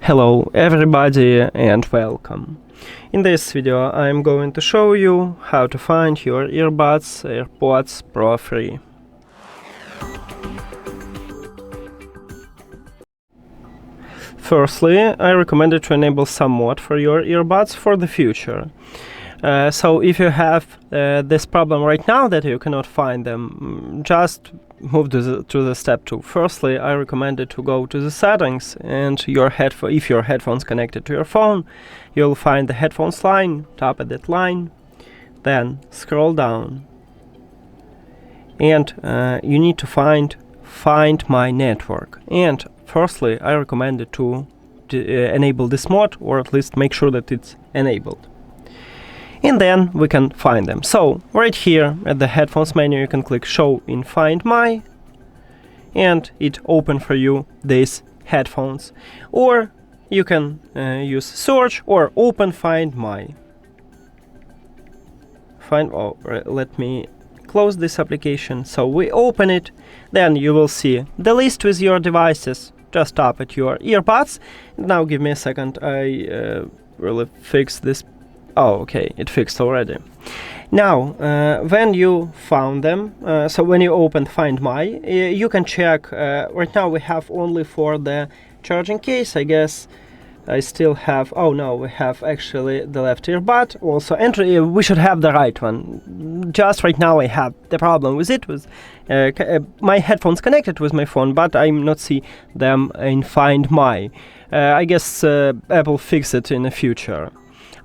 Hello everybody and welcome. In this video I'm going to show you how to find your earbuds AirPods Pro free. Firstly, I recommend to enable some mod for your earbuds for the future. So if you have this problem right now that you cannot find them, just move to the step 2. Firstly, I recommend it to go to the settings and if your headphones connected to your phone, you'll find the headphones line, tap at that line, then scroll down, and you need to find my network. And firstly, I recommend it to enable this mod, or at least make sure that it's enabled. And then we can find them. So right here at the headphones menu you can click show in Find My, and it open for you these headphones. Or you can use search or open Find My. Let me close this application. So we open it, then you will see the list with your devices. Just tap at your earbuds. Now give me a second, I really fix this. Oh, okay, it fixed already. Now, when you found them, so when you open Find My, you can check. Right now we have only for the charging case. I guess I still have. Oh no, we have actually the left earbud also. And we should have the right one. Just right now I have the problem with it. With my headphones connected with my phone, but I'm not see them in Find My. I guess Apple fix it in the future.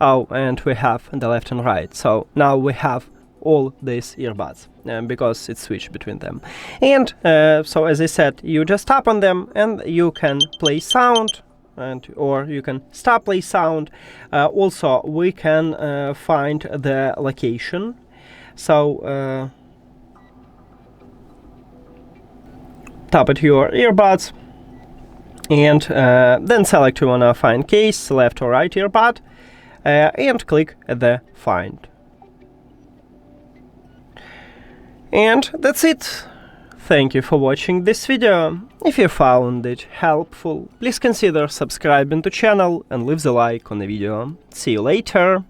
Oh, and we have the left and right. So now we have all these earbuds because it's switched between them. And so as I said, you just tap on them and you can play sound, or you can stop play sound. Also, we can find the location. So tap at your earbuds and then select you wanna find case, left or right earbud. And click the Find. And that's it. Thank you for watching this video. If you found it helpful, please consider subscribing to channel and leave the like on the video. See you later.